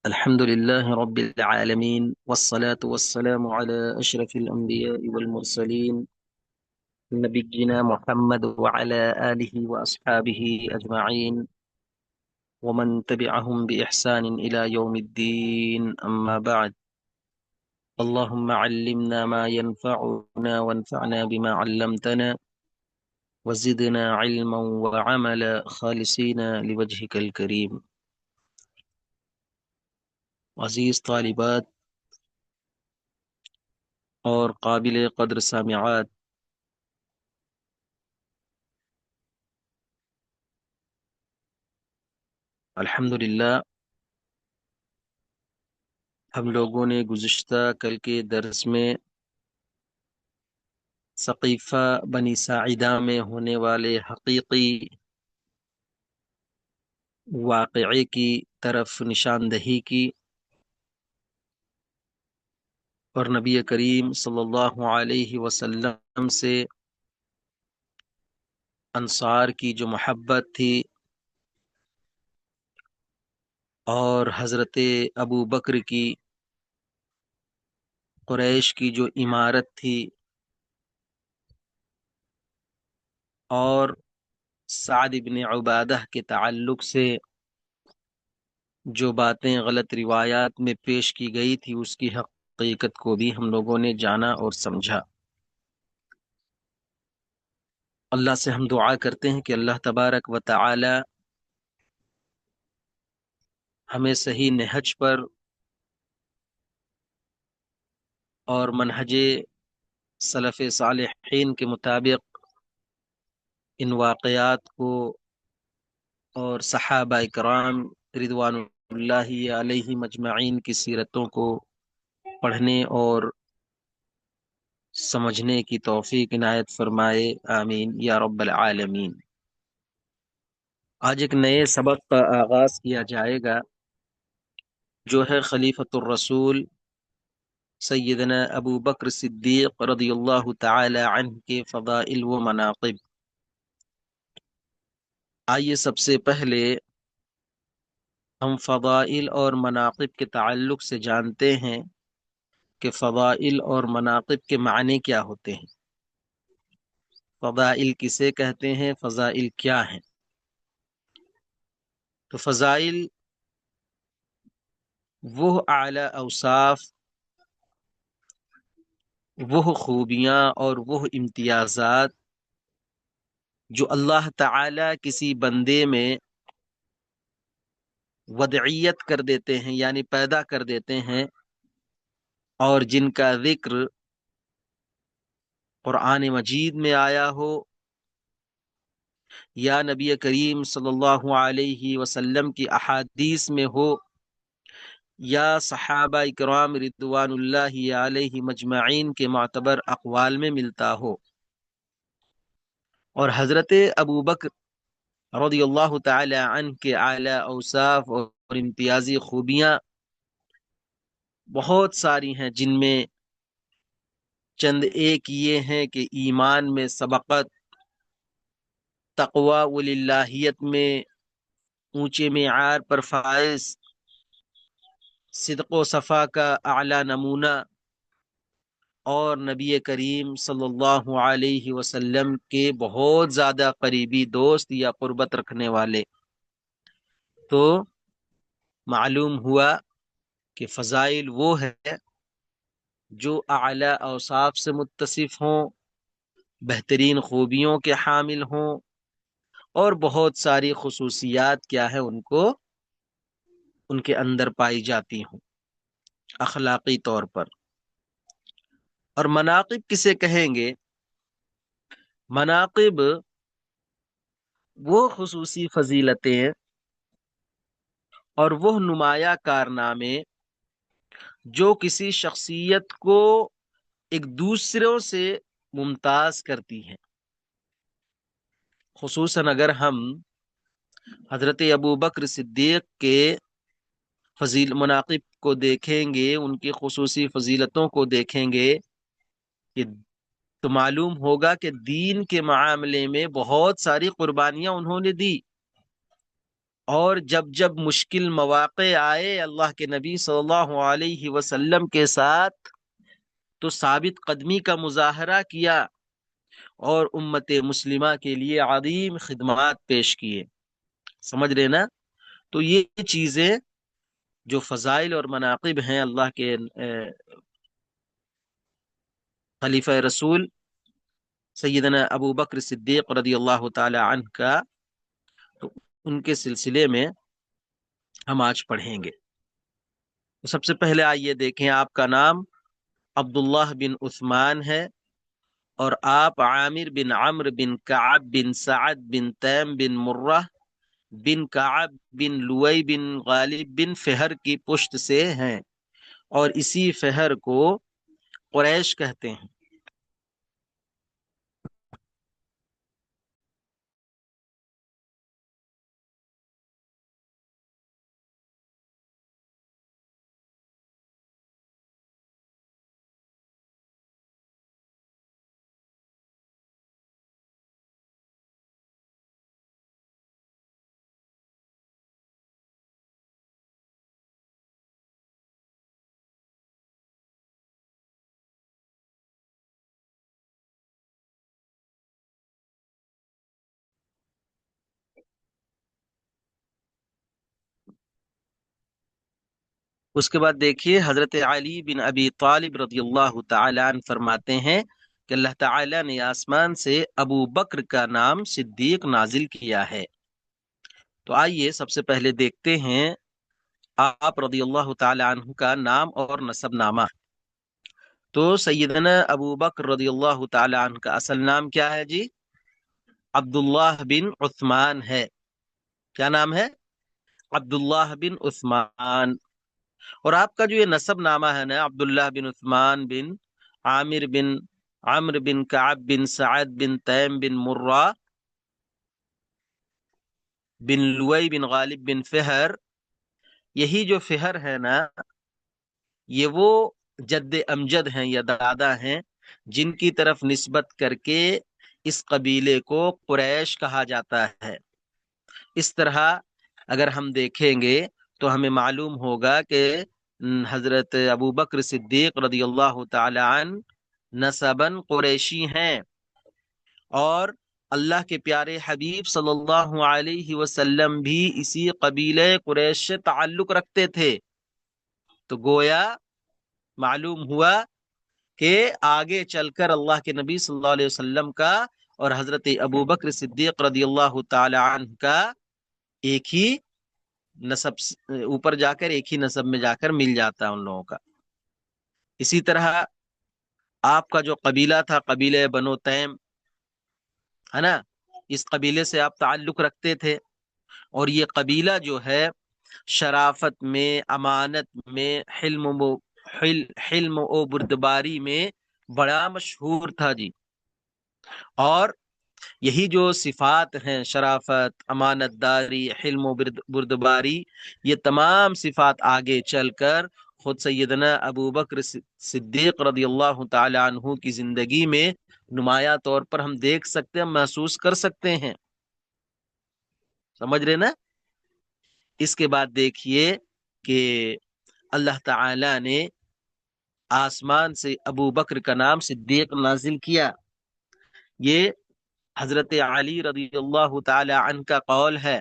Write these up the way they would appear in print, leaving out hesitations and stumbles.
الحمد لله رب العالمين والصلاة والسلام على أشرف الأنبياء والمرسلين نبينا محمد وعلى آله وأصحابه أجمعين ومن تبعهم بإحسان إلى يوم الدين أما بعد. اللهم علمنا ما ينفعنا وانفعنا بما علمتنا وزدنا علما وعملا خالصين لوجهك الكريم. عزیز طالبات اور قابل قدر سامعات، الحمدللہ ہم لوگوں نے گزشتہ کل کے درس میں سقیفہ بنی ساعدہ میں ہونے والے حقیقی واقعے کی طرف نشاندہی کی اور نبی کریم صلی اللہ علیہ وسلم سے انصار کی جو محبت تھی اور حضرت ابو بکر کی قریش کی جو عمارت تھی اور سعد بن عبادہ کے تعلق سے جو باتیں غلط روایات میں پیش کی گئی تھی اس کی حقیقت کو بھی ہم لوگوں نے جانا اور سمجھا۔ اللہ سے ہم دعا کرتے ہیں کہ اللہ تبارک و تعالی ہمیں صحیح نہج پر اور منہج سلف صالحین کے مطابق ان واقعات کو اور صحابہ کرام رضوان اللہ علیہ مجمعین کی سیرتوں کو پڑھنے اور سمجھنے کی توفیق عنایت فرمائے، آمین یا رب العالمین۔ آج ایک نئے سبق کا آغاز کیا جائے گا جو ہے خلیفۃ الرسول سیدنا ابو بکر صدیق رضی اللہ تعالی عنہ کے فضائل و مناقب۔ آئیے سب سے پہلے ہم فضائل اور مناقب کے تعلق سے جانتے ہیں کہ فضائل اور مناقب کے معنی کیا ہوتے ہیں، فضائل کسے کہتے ہیں، فضائل کیا ہیں۔ تو فضائل وہ اعلی اوصاف، وہ خوبیاں اور وہ امتیازات جو اللہ تعالی کسی بندے میں وضعیت کر دیتے ہیں، یعنی پیدا کر دیتے ہیں، اور جن کا ذکر قرآن مجید میں آیا ہو یا نبی کریم صلی اللہ علیہ وسلم کی احادیث میں ہو یا صحابہ کرام رضوان اللہ علیہ مجمعین کے معتبر اقوال میں ملتا ہو۔ اور حضرت ابو بکر رضی اللہ تعالی عنہ کے اعلی اوصاف اور امتیازی خوبیاں بہت ساری ہیں، جن میں چند ایک یہ ہیں کہ ایمان میں سبقت، تقوی وللہیت میں اونچے معیار پر فائز، صدق و صفا کا اعلی نمونہ، اور نبی کریم صلی اللہ علیہ وسلم کے بہت زیادہ قریبی دوست یا قربت رکھنے والے۔ تو معلوم ہوا کہ فضائل وہ ہے جو اعلی اوصاف سے متصف ہوں، بہترین خوبیوں کے حامل ہوں، اور بہت ساری خصوصیات کیا ہے ان کے اندر پائی جاتی ہوں اخلاقی طور پر۔ اور مناقب کسے کہیں گے؟ مناقب وہ خصوصی فضیلتیں اور وہ نمایاں کارنامے جو کسی شخصیت کو ایک دوسروں سے ممتاز کرتی ہیں۔ خصوصاً اگر ہم حضرت ابو بکر صدیق کے مناقب کو دیکھیں گے، ان کی خصوصی فضیلتوں کو دیکھیں گے، تو معلوم ہوگا کہ دین کے معاملے میں بہت ساری قربانیاں انہوں نے دی۔ اور جب جب مشکل مواقع آئے اللہ کے نبی صلی اللہ علیہ وسلم کے ساتھ تو ثابت قدمی کا مظاہرہ کیا اور امت مسلمہ کے لیے عظیم خدمات پیش کیے. سمجھ رہے نا؟ تو یہ چیزیں جو فضائل اور مناقب ہیں اللہ کے خلیفہ رسول سیدنا ابو بکر صدیق رضی اللہ تعالی عنہ کا، تو ان کے سلسلے میں ہم آج پڑھیں گے. تو سب سے پہلے آئیے دیکھیں، آپ کا نام عبداللہ بن عثمان ہے، اور آپ عامر بن عمرو بن کعب بن سعد بن تیم بن مرہ بن کعب بن لوئی بن غالب بن فہر کی پشت سے ہیں، اور اسی فہر کو قریش کہتے ہیں. اس کے بعد دیکھیے حضرت علی بن ابی طالب رضی اللہ تعالی عنہ فرماتے ہیں کہ اللہ تعالی نے آسمان سے ابو بکر کا نام صدیق نازل کیا ہے. تو آئیے سب سے پہلے دیکھتے ہیں آپ رضی اللہ تعالی عنہ کا نام اور نسب نامہ. تو سیدنا ابو بکر رضی اللہ تعالی عنہ کا اصل نام کیا ہے جی؟ عبداللہ بن عثمان ہے. کیا نام ہے؟ عبداللہ بن عثمان. اور آپ کا جو یہ نسب نامہ ہے نا، عبداللہ بن عثمان بن عامر بن عمرو بن کعب بن سعد بن تیم بن مرہ بن لوئی بن غالب بن فہر، یہی جو فہر ہے نا، یہ وہ جد امجد ہیں یا دادا ہیں جن کی طرف نسبت کر کے اس قبیلے کو قریش کہا جاتا ہے. اس طرح اگر ہم دیکھیں گے تو ہمیں معلوم ہوگا کہ حضرت ابو بکر صدیق رضی اللہ تعالی عنہ نسباً قریشی ہیں، اور اللہ کے پیارے حبیب صلی اللہ علیہ وسلم بھی اسی قبیلے قریش سے تعلق رکھتے تھے. تو گویا معلوم ہوا کہ آگے چل کر اللہ کے نبی صلی اللہ علیہ وسلم کا اور حضرت ابو بکر صدیق رضی اللہ تعالی عنہ کا ایک ہی نسب، اوپر جا کر ایک ہی نسب میں جا کر مل جاتا ہے ان لوگوں کا. اسی طرح آپ کا جو قبیلہ تھا، قبیلہ بنو تیم ہے نا، اس قبیلے سے آپ تعلق رکھتے تھے، اور یہ قبیلہ جو ہے شرافت میں، امانت میں، حلم و بردباری میں بڑا مشہور تھا جی. اور یہی جو صفات ہیں، شرافت، امانت داری، حلم و بردباری، یہ تمام صفات آگے چل کر خود سیدنا ابو بکر صدیق رضی اللہ تعالی عنہ کی زندگی میں نمایاں طور پر ہم دیکھ سکتے ہیں، محسوس کر سکتے ہیں. سمجھ رہے نا؟ اس کے بعد دیکھیے کہ اللہ تعالی نے آسمان سے ابو بکر کا نام صدیق نازل کیا. یہ حضرت علی رضی اللہ تعالی عنہ کا قول ہے.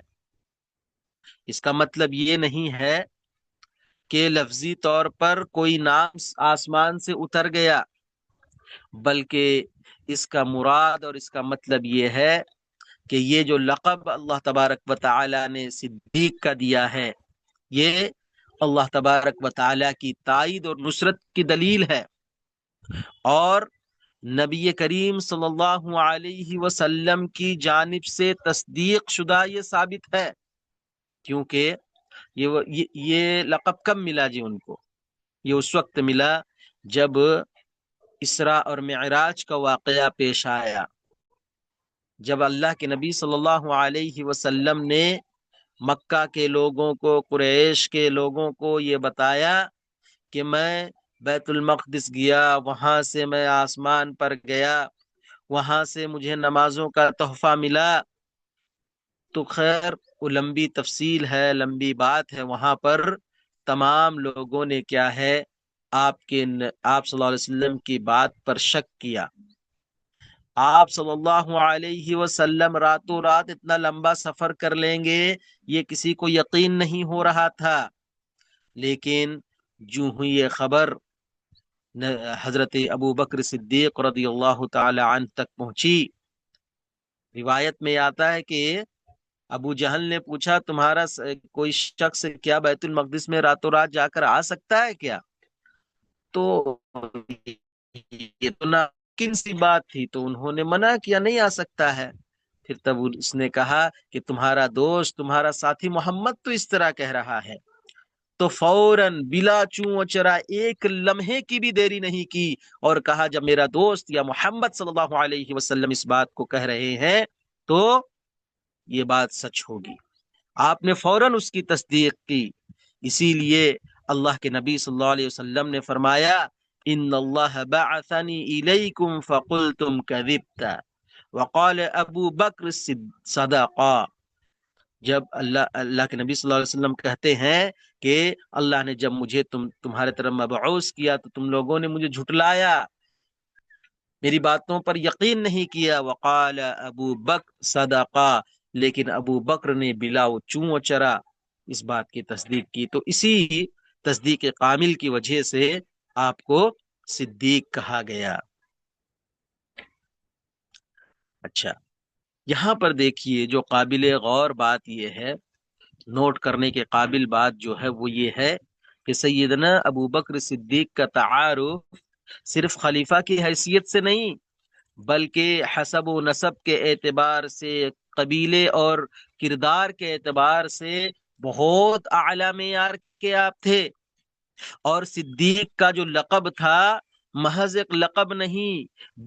اس کا مطلب یہ نہیں ہے کہ لفظی طور پر کوئی نام آسمان سے اتر گیا، بلکہ اس کا مراد اور اس کا مطلب یہ ہے کہ یہ جو لقب اللہ تبارک و تعالی نے صدیق کا دیا ہے، یہ اللہ تبارک و تعالی کی تائید اور نصرت کی دلیل ہے، اور نبی کریم صلی اللہ علیہ وسلم کی جانب سے تصدیق شدہ یہ ثابت ہے. کیونکہ یہ لقب کب ملا جی ان کو؟ یہ اس وقت ملا جب اسراء اور معراج کا واقعہ پیش آیا، جب اللہ کے نبی صلی اللہ علیہ وسلم نے مکہ کے لوگوں کو، قریش کے لوگوں کو یہ بتایا کہ میں بیت المقدس گیا، وہاں سے میں آسمان پر گیا، وہاں سے مجھے نمازوں کا تحفہ ملا، تو خیر وہ لمبی تفصیل ہے، لمبی بات ہے، وہاں پر تمام لوگوں نے کیا ہے، آپ صلی اللہ علیہ وسلم کی بات پر شک کیا۔ آپ صلی اللہ علیہ وسلم راتوں رات اتنا لمبا سفر کر لیں گے یہ کسی کو یقین نہیں ہو رہا تھا، لیکن جو ہوئی یہ خبر حضرت ابو بکر صدیق رضی اللہ تعالی عنہ تک پہنچی، روایت میں آتا ہے کہ ابو جہل نے پوچھا تمہارا کوئی شخص کیا بیت المقدس میں راتوں رات جا کر آ سکتا ہے کیا؟ تو یہ تو ناممکن سی بات تھی، تو انہوں نے منع کیا نہیں آ سکتا ہے۔ پھر تب اس نے کہا کہ تمہارا دوست، تمہارا ساتھی محمد تو اس طرح کہہ رہا ہے، تو فوراً بلا چوں و چرا ایک لمحے کی بھی دیری نہیں کی اور کہا جب میرا دوست یا محمد صلی اللہ علیہ وسلم اس بات کو کہہ رہے ہیں تو یہ بات سچ ہوگی۔ آپ نے فوراً اس کی تصدیق کی۔ اسی لیے اللہ کے نبی صلی اللہ علیہ وسلم نے فرمایا ان اللہ بعثنی الیکم فقلتم کذبت وقال ابو بکر صدقا۔ جب اللہ کے نبی صلی اللہ علیہ وسلم کہتے ہیں کہ اللہ نے جب مجھے تمہارے طرف مبعوث کیا تو تم لوگوں نے مجھے جھٹلایا، میری باتوں پر یقین نہیں کیا، وقال ابو بکر صدقا، لیکن ابو بکر نے بلا و چوں و چرا اس بات کی تصدیق کی۔ تو اسی تصدیق کامل کی وجہ سے آپ کو صدیق کہا گیا۔ اچھا، یہاں پر دیکھیے جو قابل غور بات یہ ہے، نوٹ کرنے کے قابل بات جو ہے وہ یہ ہے کہ سیدنا ابو بکر صدیق کا تعارف صرف خلیفہ کی حیثیت سے نہیں بلکہ حسب و نسب کے اعتبار سے، قبیلے اور کردار کے اعتبار سے بہت اعلیٰ معیار کے آپ تھے، اور صدیق کا جو لقب تھا محض ایک لقب نہیں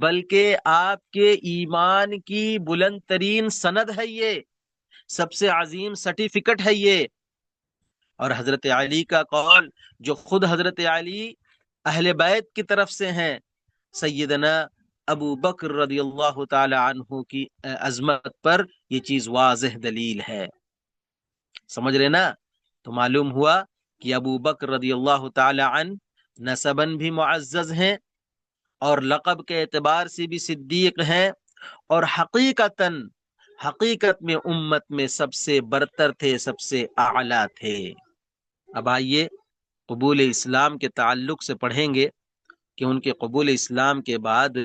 بلکہ آپ کے ایمان کی بلند ترین سند ہے، یہ سب سے عظیم سرٹیفکیٹ ہے یہ۔ اور حضرت علی کا قول جو خود حضرت علی اہل بیت کی طرف سے ہیں، سیدنا ابو بکر رضی اللہ تعالی عنہ کی عظمت پر یہ چیز واضح دلیل ہے۔ سمجھ رہے نا؟ تو معلوم ہوا کہ ابو بکر رضی اللہ تعالی عنہ نسباً بھی معزز ہیں اور لقب کے اعتبار سے بھی صدیق ہیں، اور حقیقت میں امت میں سب سے برتر تھے، سب سے اعلیٰ تھے۔ اب آئیے قبول اسلام کے تعلق سے پڑھیں گے کہ ان کے قبول اسلام کے بعد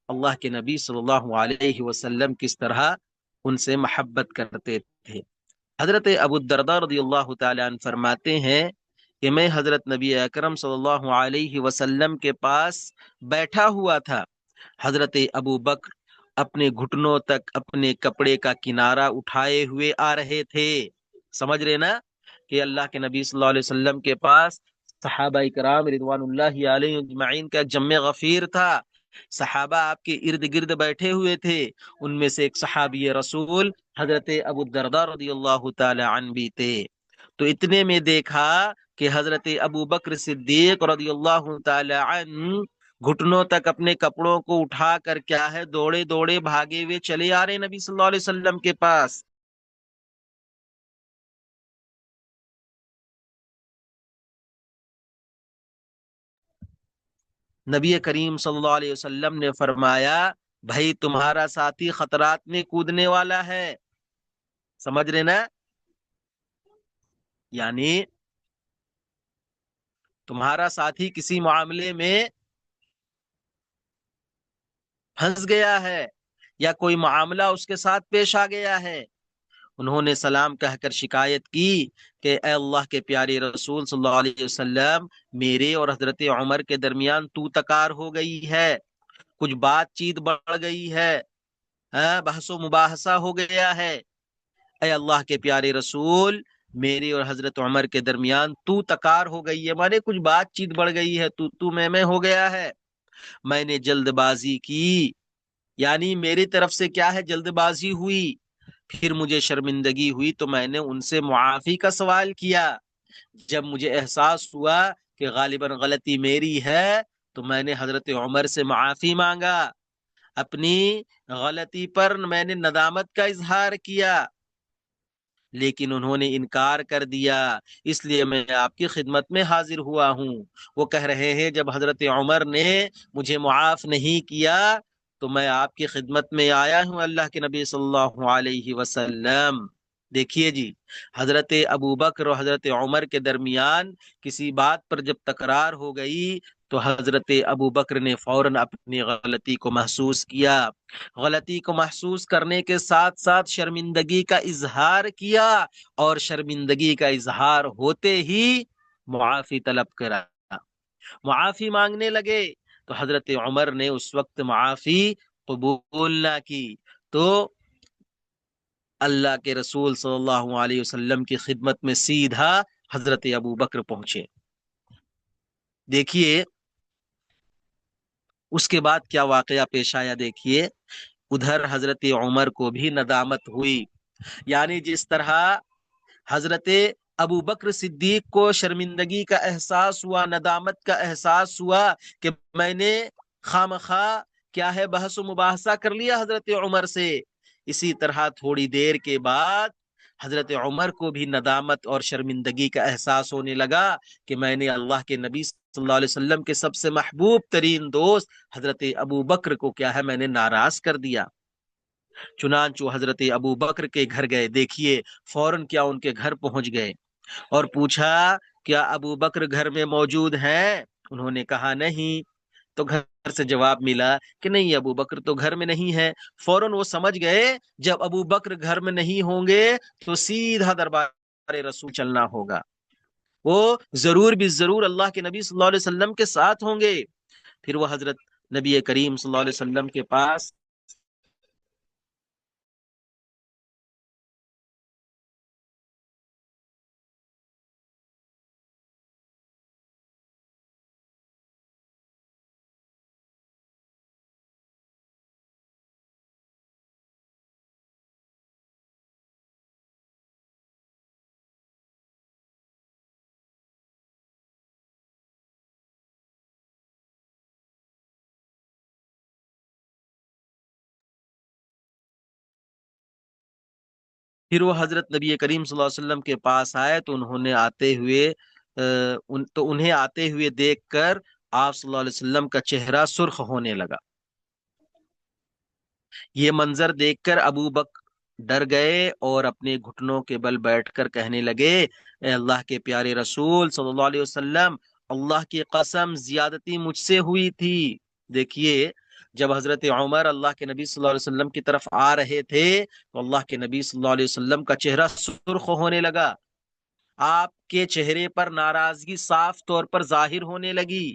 اللہ کے نبی صلی اللہ علیہ وسلم کس طرح ان سے محبت کرتے تھے۔ حضرت ابو الدرداء رضی اللہ تعالی عنہ فرماتے ہیں کہ میں حضرت نبی اکرم صلی اللہ علیہ وسلم کے پاس بیٹھا ہوا تھا، حضرت ابو بکر اپنے گھٹنوں تک اپنے کپڑے کا کنارہ اٹھائے ہوئے آ رہے تھے۔ سمجھ رہے نا کہ اللہ کے نبی صلی اللہ علیہ وسلم کے پاس صحابہ کرام رضوان اللہ علیہ اجمعین کا ایک جمع غفیر تھا، صحابہ آپ کے ارد گرد بیٹھے ہوئے تھے، ان میں سے ایک صحابی رسول حضرت ابو الدرداء رضی اللہ تعالی عنہ بھی تھے۔ تو اتنے میں دیکھا کہ حضرت ابو بکر صدیق رضی اللہ تعالی عنہ گھٹنوں تک اپنے کپڑوں کو اٹھا کر کیا ہے دوڑے دوڑے بھاگے ہوئے چلے آ رہے نبی صلی اللہ علیہ وسلم کے پاس۔ نبی کریم صلی اللہ علیہ وسلم نے فرمایا بھائی تمہارا ساتھی خطرات میں کودنے والا ہے۔ سمجھ رہے نا؟ یعنی تمہارا ساتھی کسی معاملے میں پھنس گیا ہے یا کوئی معاملہ اس کے ساتھ پیش آ گیا ہے۔ انہوں نے سلام کہہ کر شکایت کی کہ اے اللہ کے پیارے رسول صلی اللہ علیہ وسلم، میرے اور حضرت عمر کے درمیان تو تکار ہو گئی ہے، کچھ بات چیت بڑھ گئی ہے، بحث و مباحثہ ہو گیا ہے۔ اے اللہ کے پیارے رسول، میری اور حضرت عمر کے درمیان تو تکار ہو گئی ہے، مانے کچھ بات چیت بڑھ گئی ہے، تو میں ہو گیا ہے۔ میں نے جلد بازی کی، یعنی میری طرف سے کیا ہے جلد بازی ہوئی، پھر مجھے شرمندگی ہوئی تو میں نے ان سے معافی کا سوال کیا۔ جب مجھے احساس ہوا کہ غالباً غلطی میری ہے تو میں نے حضرت عمر سے معافی مانگا، اپنی غلطی پر میں نے ندامت کا اظہار کیا۔ لیکن انہوں نے انکار کر دیا، اس لیے میں آپ کی خدمت میں حاضر ہوا ہوں۔ وہ کہہ رہے ہیں جب حضرت عمر نے مجھے معاف نہیں کیا تو میں آپ کی خدمت میں آیا ہوں اللہ کے نبی صلی اللہ علیہ وسلم۔ دیکھیے جی، حضرت ابو بکر اور حضرت عمر کے درمیان کسی بات پر جب تکرار ہو گئی تو حضرت ابو بکر نے فوراً اپنی غلطی کو محسوس کیا، غلطی کو محسوس کرنے کے ساتھ ساتھ شرمندگی کا اظہار کیا، اور شرمندگی کا اظہار ہوتے ہی معافی طلب کرا، معافی مانگنے لگے۔ تو حضرت عمر نے اس وقت معافی قبول نہ کی تو اللہ کے رسول صلی اللہ علیہ وسلم کی خدمت میں سیدھا حضرت ابو بکر پہنچے۔ دیکھیے اس کے بعد کیا واقعہ پیش آیا، دیکھیے ادھر حضرت عمر کو بھی ندامت ہوئی، یعنی جس طرح حضرت ابو بکر صدیق کو شرمندگی کا احساس ہوا، ندامت کا احساس ہوا کہ میں نے خامخواہ کیا ہے بحث و مباحثہ کر لیا حضرت عمر سے، اسی طرح تھوڑی دیر کے بعد حضرت عمر کو بھی ندامت اور شرمندگی کا احساس ہونے لگا کہ میں نے اللہ کے نبی صلی اللہ علیہ وسلم کے سب سے محبوب ترین دوست حضرت ابو بکر کو کیا ہے میں نے ناراض کر دیا۔ چنانچہ حضرت ابو بکر کے گھر گئے، دیکھیے فوراً کیا ان کے گھر پہنچ گئے اور پوچھا کیا ابو بکر گھر میں موجود ہیں؟ انہوں نے کہا نہیں، تو گھر سے جواب ملا کہ نہیں ابو بکر تو گھر میں نہیں ہے۔ فوراً وہ سمجھ گئے جب ابو بکر گھر میں نہیں ہوں گے تو سیدھا دربار رسول چلنا ہوگا، وہ ضرور بھی ضرور اللہ کے نبی صلی اللہ علیہ وسلم کے ساتھ ہوں گے۔ پھر وہ حضرت نبی کریم صلی اللہ علیہ وسلم کے پاس پھر وہ حضرت نبی کریم صلی اللہ علیہ وسلم کے پاس آئے تو انہوں نے انہیں آتے ہوئے دیکھ کر آپ صلی اللہ علیہ وسلم کا چہرہ سرخ ہونے لگا۔ یہ منظر دیکھ کر ابو بکر ڈر گئے اور اپنے گھٹنوں کے بل بیٹھ کر کہنے لگے اے اللہ کے پیارے رسول صلی اللہ علیہ وسلم، اللہ کی قسم زیادتی مجھ سے ہوئی تھی۔ دیکھیے جب حضرت عمر اللہ کے نبی صلی اللہ علیہ وسلم کی طرف آ رہے تھے تو اللہ کے نبی صلی اللہ علیہ وسلم کا چہرہ سرخ ہونے لگا، آپ کے چہرے پر ناراضگی صاف طور پر ظاہر ہونے لگی۔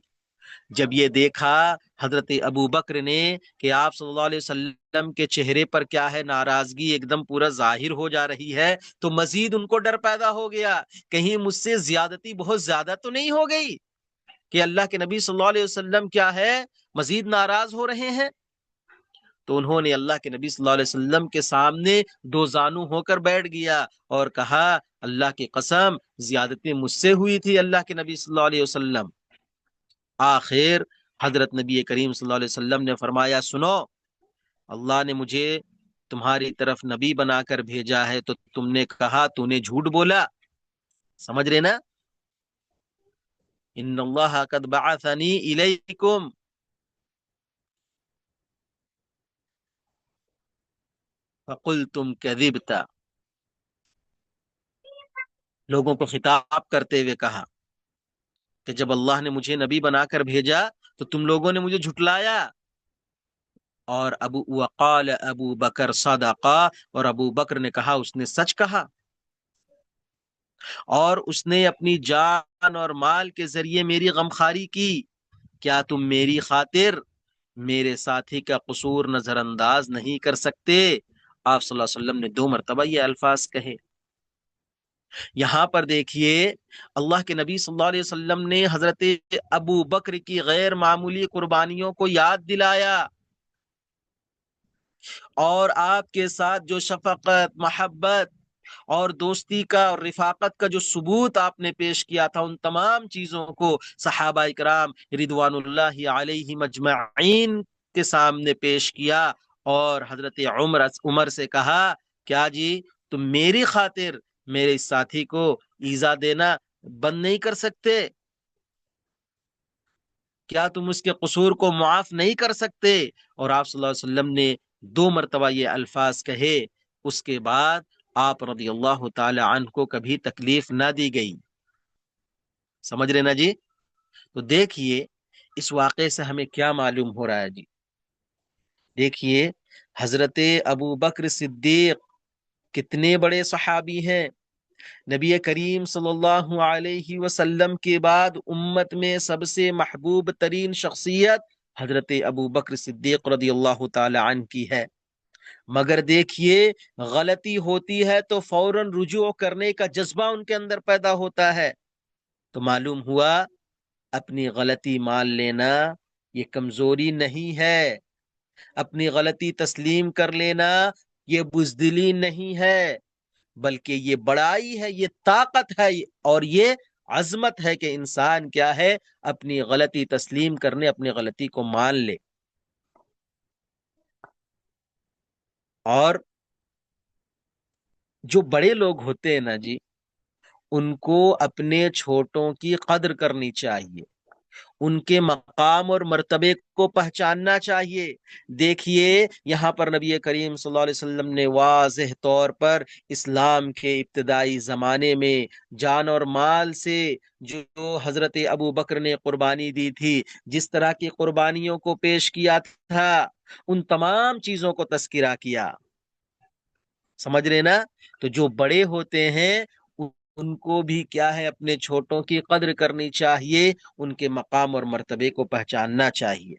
جب یہ دیکھا حضرت ابو بکر نے کہ آپ صلی اللہ علیہ وسلم کے چہرے پر کیا ہے ناراضگی ایک دم پورا ظاہر ہو جا رہی ہے تو مزید ان کو ڈر پیدا ہو گیا، کہیں مجھ سے زیادتی بہت زیادہ تو نہیں ہو گئی کہ اللہ کے نبی صلی اللہ علیہ وسلم کیا ہے مزید ناراض ہو رہے ہیں۔ تو انہوں نے اللہ کے نبی صلی اللہ علیہ وسلم کے سامنے دو زانو ہو کر بیٹھ گیا اور کہا اللہ کی قسم زیادتی مجھ سے ہوئی تھی اللہ کے نبی صلی اللہ علیہ وسلم۔ آخر حضرت نبی کریم صلی اللہ علیہ وسلم نے فرمایا سنو، اللہ نے مجھے تمہاری طرف نبی بنا کر بھیجا ہے تو تم نے کہا تو نے جھوٹ بولا، سمجھ رہے نا؟ ان اللہ قد بعثنی الیکم فقلتم کذبت، لوگوں کو خطاب کرتے ہوئے کہا کہ جب اللہ نے مجھے نبی بنا کر بھیجا تو تم لوگوں نے مجھے جھٹلایا۔ اور وقال ابو بکر صدقا، اور ابو بکر نے کہا اس نے سچ کہا، اور اس نے اپنی جان اور مال کے ذریعے میری غمخاری کی، کیا تم میری خاطر میرے ساتھی کا قصور نظر انداز نہیں کر سکتے؟ آپ صلی اللہ علیہ وسلم نے 2 مرتبہ یہ الفاظ کہے۔ یہاں پر دیکھیے اللہ کے نبی صلی اللہ علیہ وسلم نے حضرت ابو بکر کی غیر معمولی قربانیوں کو یاد دلایا، اور آپ کے ساتھ جو شفقت، محبت اور دوستی کا اور رفاقت کا جو ثبوت آپ نے پیش کیا تھا، ان تمام چیزوں کو صحابہ کرام رضوان اللہ علیہ مجمعین کے سامنے پیش کیا، اور حضرت عمر سے کہا کیا جی تم میری خاطر میرے اس ساتھی کو ایذا دینا بند نہیں کر سکتے؟ کیا تم اس کے قصور کو معاف نہیں کر سکتے؟ اور آپ صلی اللہ علیہ وسلم نے 2 مرتبہ یہ الفاظ کہے، اس کے بعد آپ رضی اللہ تعالی عنہ کو کبھی تکلیف نہ دی گئی۔ سمجھ رہے نا جی؟ تو دیکھیے اس واقعے سے ہمیں کیا معلوم ہو رہا ہے جی۔ دیکھیے حضرت ابو بکر صدیق کتنے بڑے صحابی ہیں۔ نبی کریم صلی اللہ علیہ وسلم کے بعد امت میں سب سے محبوب ترین شخصیت حضرت ابو بکر صدیق رضی اللہ تعالی عنہ کی ہے۔ مگر دیکھیے غلطی ہوتی ہے تو فوراً رجوع کرنے کا جذبہ ان کے اندر پیدا ہوتا ہے۔ تو معلوم ہوا اپنی غلطی مان لینا یہ کمزوری نہیں ہے، اپنی غلطی تسلیم کر لینا یہ بزدلی نہیں ہے، بلکہ یہ بڑائی ہے، یہ طاقت ہے، اور یہ عظمت ہے کہ انسان کیا ہے، اپنی غلطی تسلیم کرنے، اپنی غلطی کو مان لے۔ اور جو بڑے لوگ ہوتے ہیں نا جی، ان کو اپنے چھوٹوں کی قدر کرنی چاہیے، ان کے مقام اور مرتبے کو پہچاننا چاہیے۔ دیکھیے یہاں پر نبی کریم صلی اللہ علیہ وسلم نے واضح طور پر اسلام کے ابتدائی زمانے میں جان اور مال سے جو حضرت ابو بکر نے قربانی دی تھی، جس طرح کی قربانیوں کو پیش کیا تھا، ان تمام چیزوں کو تذکرہ کیا۔ سمجھ رہے نا؟ تو جو بڑے ہوتے ہیں ان کو بھی کیا ہے، اپنے چھوٹوں کی قدر کرنی چاہیے، ان کے مقام اور مرتبے کو پہچاننا چاہیے۔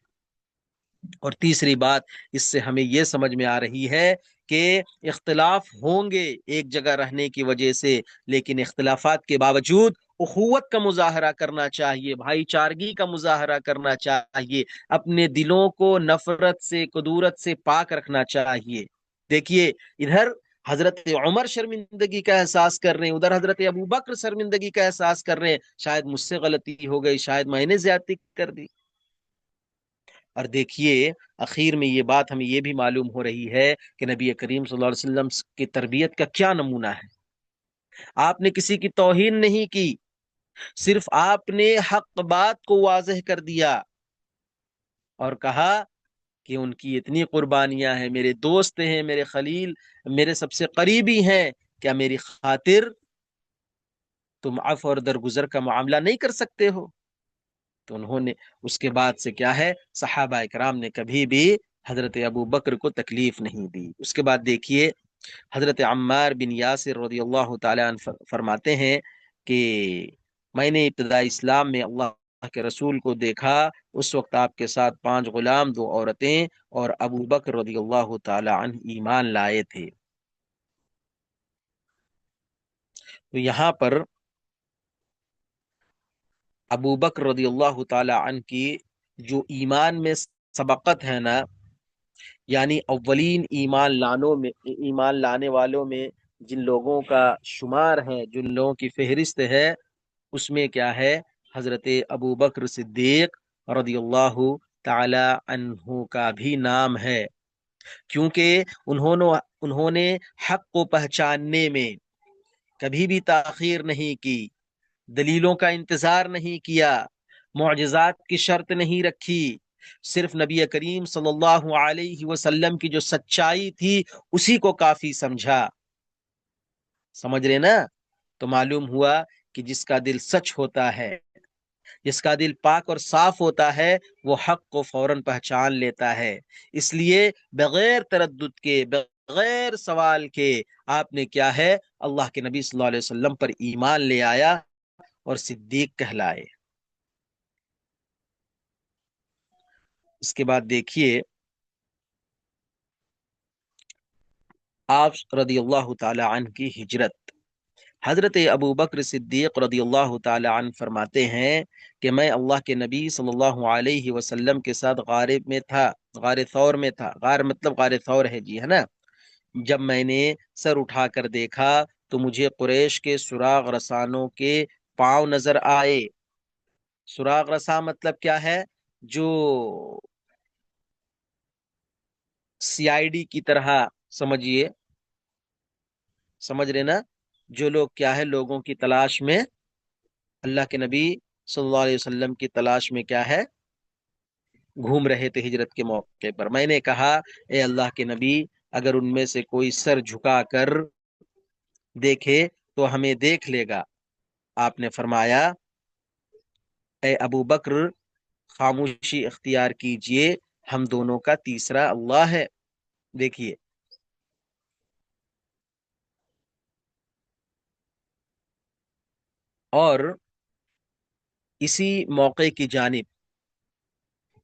اور تیسری بات اس سے ہمیں یہ سمجھ میں آ رہی ہے کہ اختلاف ہوں گے ایک جگہ رہنے کی وجہ سے، لیکن اختلافات کے باوجود اخوت کا مظاہرہ کرنا چاہیے، بھائی چارگی کا مظاہرہ کرنا چاہیے، اپنے دلوں کو نفرت سے، کدورت سے پاک رکھنا چاہیے۔ دیکھیے ادھر حضرت عمر شرمندگی کا احساس کر رہے ہیں، ادھر حضرت ابو بکر شرمندگی کا احساس کر رہے ہیں، شاید مجھ سے غلطی ہو گئی، شاید میں نے زیادتی کر دی۔ اور دیکھیے اخیر میں یہ بات ہمیں یہ بھی معلوم ہو رہی ہے کہ نبی کریم صلی اللہ علیہ وسلم کی تربیت کا کیا نمونہ ہے۔ آپ نے کسی کی توہین نہیں کی، صرف آپ نے حق بات کو واضح کر دیا اور کہا کہ ان کی اتنی قربانیاں ہیں، میرے دوست ہیں، میرے خلیل، میرے سب سے قریبی ہیں، کیا میری خاطر تم عفو اور درگزر کا معاملہ نہیں کر سکتے ہو؟ تو انہوں نے اس کے بعد سے کیا ہے، صحابہ اکرام نے کبھی بھی حضرت ابو بکر کو تکلیف نہیں دی۔ اس کے بعد دیکھیے حضرت عمار بن یاسر رضی اللہ تعالی عنہ فرماتے ہیں کہ میں نے ابتدائی اسلام میں اللہ کے رسول کو دیکھا، اس وقت آپ کے ساتھ 5 غلام، 2 عورتیں اور ابو بکر رضی اللہ تعالی عنہ ایمان لائے تھے۔ تو یہاں پر ابو بکر رضی اللہ تعالی عنہ کی جو ایمان میں سبقت ہے نا، یعنی اولین ایمان لانے والوں میں جن لوگوں کا شمار ہے، جن لوگوں کی فہرست ہے، اس میں کیا ہے، حضرت ابو بکر صدیق رضی اللہ تعالی عنہ کا بھی نام ہے، کیونکہ انہوں نے حق کو پہچاننے میں کبھی بھی تاخیر نہیں کی، دلیلوں کا انتظار نہیں کیا، معجزات کی شرط نہیں رکھی، صرف نبی کریم صلی اللہ علیہ وسلم کی جو سچائی تھی اسی کو کافی سمجھا۔ سمجھ رہے نا؟ تو معلوم ہوا کہ جس کا دل سچ ہوتا ہے، جس کا دل پاک اور صاف ہوتا ہے، وہ حق کو فوراً پہچان لیتا ہے۔ اس لیے بغیر تردد کے، بغیر سوال کے آپ نے کیا ہے، اللہ کے نبی صلی اللہ علیہ وسلم پر ایمان لے آیا اور صدیق کہلائے۔ اس کے بعد دیکھیے آپ رضی اللہ تعالی عنہ کی ہجرت۔ حضرت ابو بکر صدیق رضی اللہ تعالی عنہ فرماتے ہیں کہ میں اللہ کے نبی صلی اللہ علیہ وسلم کے ساتھ غار میں تھا، غار ثور میں تھا، غار مطلب غار ثور ہے جی، ہے نا۔ جب میں نے سر اٹھا کر دیکھا تو مجھے قریش کے سراغ رسانوں کے پاؤں نظر آئے۔ سراغ رساں مطلب کیا ہے؟ جو سی آئی ڈی کی طرح، سمجھیے، سمجھ رہے نا، جو لوگ کیا ہے لوگوں کی تلاش میں، اللہ کے نبی صلی اللہ علیہ وسلم کی تلاش میں کیا ہے گھوم رہے تھے ہجرت کے موقع پر، میں نے کہا اے اللہ کے نبی اگر ان میں سے کوئی سر جھکا کر دیکھے تو ہمیں دیکھ لے گا۔ آپ نے فرمایا اے ابو بکر خاموشی اختیار کیجئے، ہم دونوں کا تیسرا اللہ ہے۔ دیکھیے اور اسی موقع کی جانب،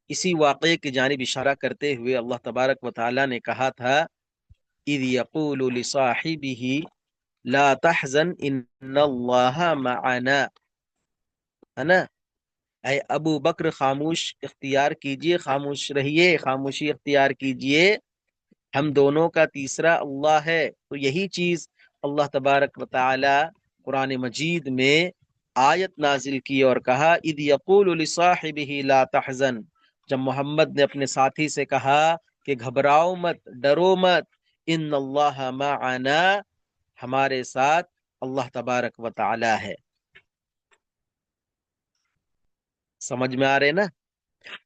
اسی واقعے کی جانب اشارہ کرتے ہوئے اللہ تبارک و تعالی نے کہا تھا اذ یقول لصاحبہ لا تحزن ان اللہ معنا، ہے نا؟ اے ابو بکر خاموش اختیار کیجئے، خاموش رہیے، خاموشی اختیار کیجئے، ہم دونوں کا تیسرا اللہ ہے۔ تو یہی چیز اللہ تبارک و تعالی قرآن مجید میں آیت نازل کی اور کہا اذ یقول لصاحبہ لا تحزن، جب محمد نے اپنے ساتھی سے کہا کہ گھبراؤ مت، ڈرو مت، ان اللہ معنا، ہمارے ساتھ اللہ تبارک و تعالی ہے۔ سمجھ میں آ رہے نا؟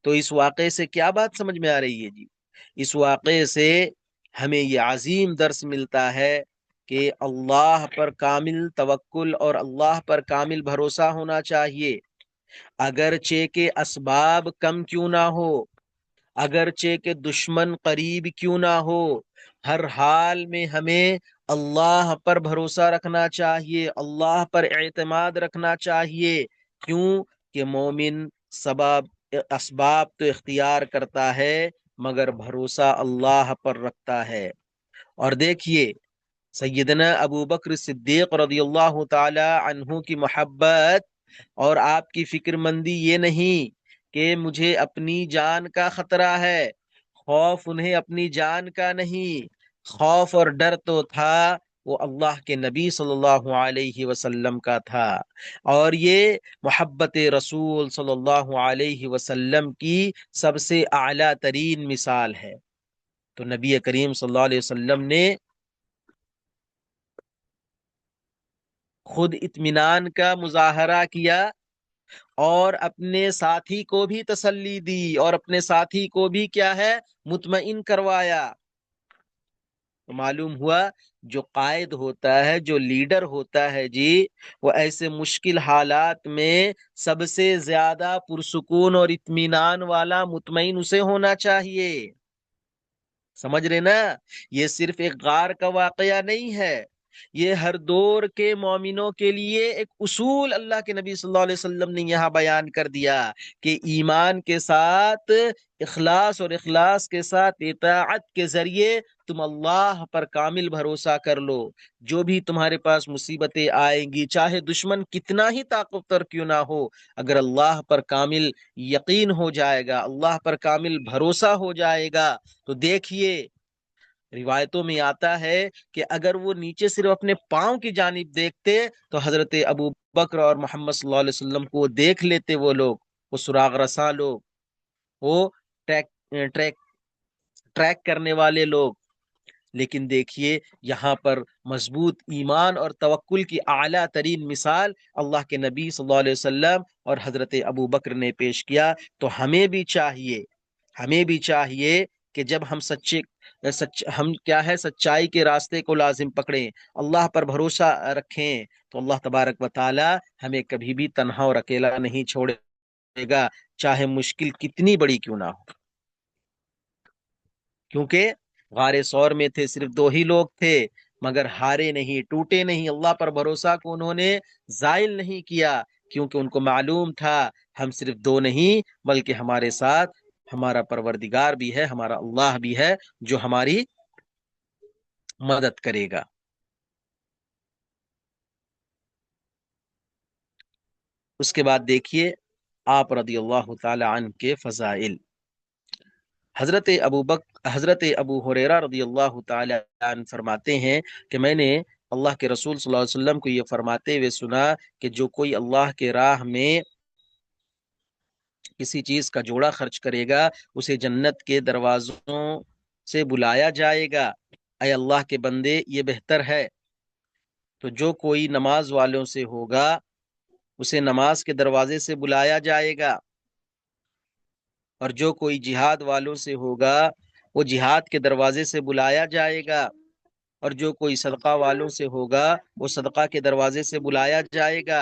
تو اس واقعے سے کیا بات سمجھ میں آ رہی ہے جی؟ اس واقعے سے ہمیں یہ عظیم درس ملتا ہے کہ اللہ پر کامل توکل اور اللہ پر کامل بھروسہ ہونا چاہیے، اگرچہ کہ اسباب کم کیوں نہ ہو، اگرچہ کہ دشمن قریب کیوں نہ ہو، ہر حال میں ہمیں اللہ پر بھروسہ رکھنا چاہیے، اللہ پر اعتماد رکھنا چاہیے۔ کیوں کہ مومن سبب اسباب تو اختیار کرتا ہے مگر بھروسہ اللہ پر رکھتا ہے۔ اور دیکھیے سیدنا ابو بکر صدیق رضی اللہ تعالی عنہ کی محبت اور آپ کی فکر مندی یہ نہیں کہ مجھے اپنی جان کا خطرہ ہے، خوف انہیں اپنی جان کا نہیں، خوف اور ڈر تو تھا وہ اللہ کے نبی صلی اللہ علیہ وسلم کا تھا۔ اور یہ محبت رسول صلی اللہ علیہ وسلم کی سب سے اعلیٰ ترین مثال ہے۔ تو نبی کریم صلی اللہ علیہ وسلم نے خود اطمینان کا مظاہرہ کیا اور اپنے ساتھی کو بھی تسلی دی اور اپنے ساتھی کو بھی کیا ہے مطمئن کروایا۔ تو معلوم ہوا جو قائد ہوتا ہے، جو لیڈر ہوتا ہے جی، وہ ایسے مشکل حالات میں سب سے زیادہ پرسکون اور اطمینان والا مطمئن اسے ہونا چاہیے۔ سمجھ رہے نا؟ یہ صرف ایک غار کا واقعہ نہیں ہے، یہ ہر دور کے مومنوں کے لیے ایک اصول اللہ کے نبی صلی اللہ علیہ وسلم نے یہاں بیان کر دیا کہ ایمان کے ساتھ اخلاص اور اخلاص کے ساتھ اطاعت کے ذریعے تم اللہ پر کامل بھروسہ کر لو۔ جو بھی تمہارے پاس مصیبتیں آئیں گی، چاہے دشمن کتنا ہی طاقتور کیوں نہ ہو، اگر اللہ پر کامل یقین ہو جائے گا، اللہ پر کامل بھروسہ ہو جائے گا، تو دیکھیے روایتوں میں آتا ہے کہ اگر وہ نیچے صرف اپنے پاؤں کی جانب دیکھتے تو حضرت ابو بکر اور محمد صلی اللہ علیہ وسلم کو دیکھ لیتے، وہ لوگ، وہ سراغ رساں لوگ، وہ ٹریک ٹریک ٹریک کرنے والے لوگ۔ لیکن دیکھیے یہاں پر مضبوط ایمان اور توکل کی اعلیٰ ترین مثال اللہ کے نبی صلی اللہ علیہ وسلم اور حضرت ابو بکر نے پیش کیا۔ تو ہمیں بھی چاہیے کہ جب ہم ہم کیا ہے سچائی کے راستے کو لازم پکڑیں، اللہ پر بھروسہ رکھیں، تو اللہ تبارک و تعالی ہمیں کبھی بھی تنہا اور اکیلا نہیں چھوڑے گا، چاہے مشکل کتنی بڑی کیوں نہ ہو۔ کیونکہ غار سور میں تھے، صرف دو ہی لوگ تھے، مگر ہارے نہیں، ٹوٹے نہیں، اللہ پر بھروسہ کو انہوں نے زائل نہیں کیا، کیونکہ ان کو معلوم تھا ہم صرف دو نہیں بلکہ ہمارے ساتھ ہمارا پروردگار بھی ہے، ہمارا اللہ بھی ہے جو ہماری مدد کرے گا۔ اس کے بعد دیکھیے آپ رضی اللہ تعالی عنہ کے فضائل۔ حضرت ابو ہریرہ رضی اللہ تعالی عنہ فرماتے ہیں کہ میں نے اللہ کے رسول صلی اللہ علیہ وسلم کو یہ فرماتے ہوئے سنا کہ جو کوئی اللہ کے راہ میں کسی چیز کا جوڑا خرچ کرے گا اسے جنت کے دروازوں سے بلایا جائے گا۔ اے اللہ کے بندے، یہ بہتر ہے تو جو کوئی نماز والوں سے ہوگا اسے نماز کے دروازے سے بلایا جائے گا، اور جو کوئی جہاد والوں سے ہوگا وہ جہاد کے دروازے سے بلایا جائے گا، اور جو کوئی صدقہ والوں سے ہوگا وہ صدقہ کے دروازے سے بلایا جائے گا،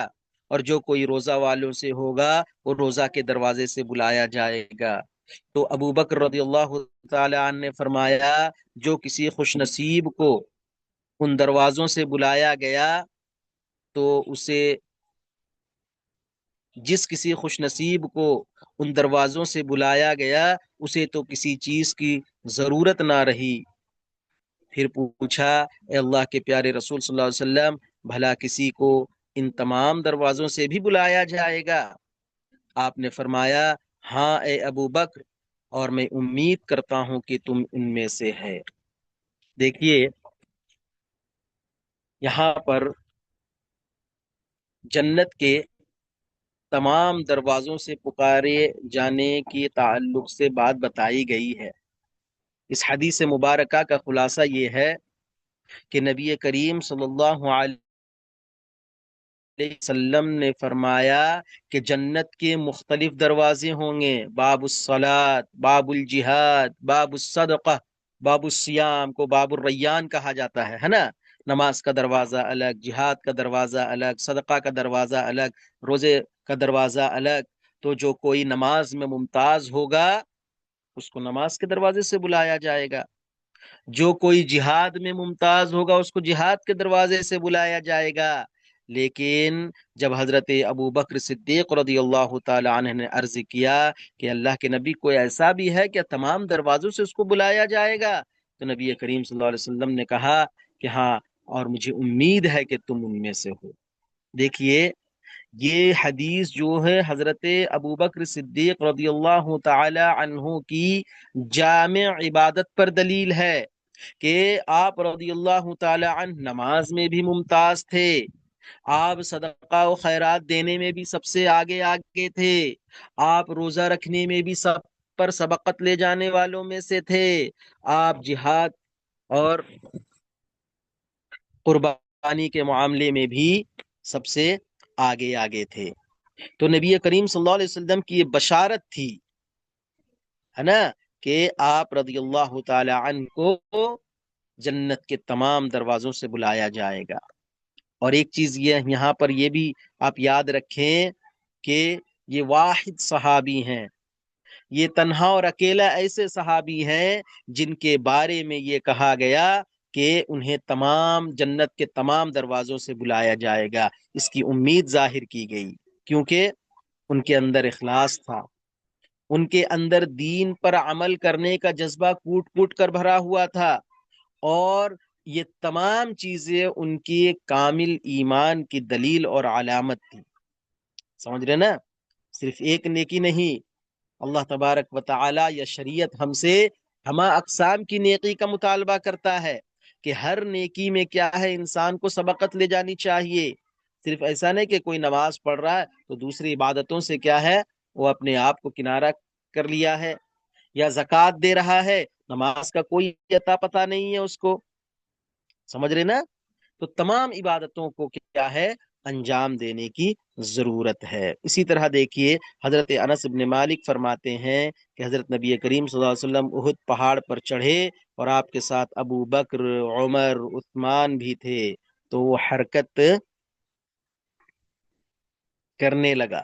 اور جو کوئی روزہ والوں سے ہوگا وہ روزہ کے دروازے سے بلایا جائے گا۔ تو ابو بکر رضی اللہ تعالی عنہ نے فرمایا جو کسی خوش نصیب کو ان دروازوں سے بلایا گیا تو اسے، جس کسی خوش نصیب کو ان دروازوں سے بلایا گیا اسے تو کسی چیز کی ضرورت نہ رہی۔ پھر پوچھا اے اللہ کے پیارے رسول صلی اللہ علیہ وسلم، بھلا کسی کو ان تمام دروازوں سے بھی بلایا جائے گا؟ آپ نے فرمایا ہاں اے ابو بکر، اور میں امید کرتا ہوں کہ تم ان میں سے ہے۔ دیکھیے یہاں پر جنت کے تمام دروازوں سے پکارے جانے کے تعلق سے بات بتائی گئی ہے۔ اس حدیث مبارکہ کا خلاصہ یہ ہے کہ نبی کریم صلی اللہ علیہ وسلم نے فرمایا کہ جنت کے مختلف دروازے ہوں گے، باب الصلاۃ، باب الجہاد، باب الصدقہ، باب الصیام کو باب الریان کہا جاتا ہے نا۔ نماز کا دروازہ الگ، جہاد کا دروازہ الگ، صدقہ کا دروازہ الگ، روزے کا دروازہ الگ۔ تو جو کوئی نماز میں ممتاز ہوگا اس کو نماز کے دروازے سے بلایا جائے گا، جو کوئی جہاد میں ممتاز ہوگا اس کو جہاد کے دروازے سے بلایا جائے گا۔ لیکن جب حضرت ابو بکر صدیق رضی اللہ تعالی عنہ نے عرض کیا کہ اللہ کے نبی کوئی ایسا بھی ہے کہ تمام دروازوں سے اس کو بلایا جائے گا، تو نبی کریم صلی اللہ علیہ وسلم نے کہا کہ ہاں، اور مجھے امید ہے کہ تم ان میں سے ہو۔ دیکھیے یہ حدیث جو ہے حضرت ابو بکر صدیق رضی اللہ تعالی عنہ کی جامع عبادت پر دلیل ہے کہ آپ رضی اللہ تعالی عنہ نماز میں بھی ممتاز تھے، آپ صدقہ و خیرات دینے میں بھی سب سے آگے آگے تھے، آپ روزہ رکھنے میں بھی سب پر سبقت لے جانے والوں میں سے تھے، آپ جہاد اور قربانی کے معاملے میں بھی سب سے آگے آگے تھے۔ تو نبی کریم صلی اللہ علیہ وسلم کی یہ بشارت تھی ہے نا کہ آپ رضی اللہ تعالی عنہ کو جنت کے تمام دروازوں سے بلایا جائے گا۔ اور ایک چیز یہ یہاں پر یہ بھی آپ یاد رکھیں کہ یہ واحد صحابی ہیں، یہ تنہا اور اکیلا ایسے صحابی ہیں جن کے بارے میں یہ کہا گیا کہ انہیں تمام جنت کے تمام دروازوں سے بلایا جائے گا۔ اس کی امید ظاہر کی گئی کیونکہ ان کے اندر اخلاص تھا، ان کے اندر دین پر عمل کرنے کا جذبہ کوٹ کوٹ کر بھرا ہوا تھا، اور یہ تمام چیزیں ان کی کامل ایمان کی دلیل اور علامت تھی۔ سمجھ رہے نا؟ صرف ایک نیکی نہیں، اللہ تبارک و تعالی یا شریعت ہم سے ہما اقسام کی نیکی کا مطالبہ کرتا ہے کہ ہر نیکی میں کیا ہے انسان کو سبقت لے جانی چاہیے۔ صرف ایسا نہیں کہ کوئی نماز پڑھ رہا ہے تو دوسری عبادتوں سے کیا ہے وہ اپنے آپ کو کنارہ کر لیا ہے، یا زکوٰۃ دے رہا ہے، نماز کا کوئی عطا پتہ نہیں ہے اس کو۔ سمجھ رہے نا؟ تو تمام عبادتوں کو کیا ہے انجام دینے کی ضرورت ہے۔ اسی طرح دیکھیے حضرت انس بن مالک فرماتے ہیں کہ حضرت نبی کریم صلی اللہ علیہ وسلم احد پہاڑ پر چڑھے اور آپ کے ساتھ ابو بکر، عمر، عثمان بھی تھے، تو وہ حرکت کرنے لگا۔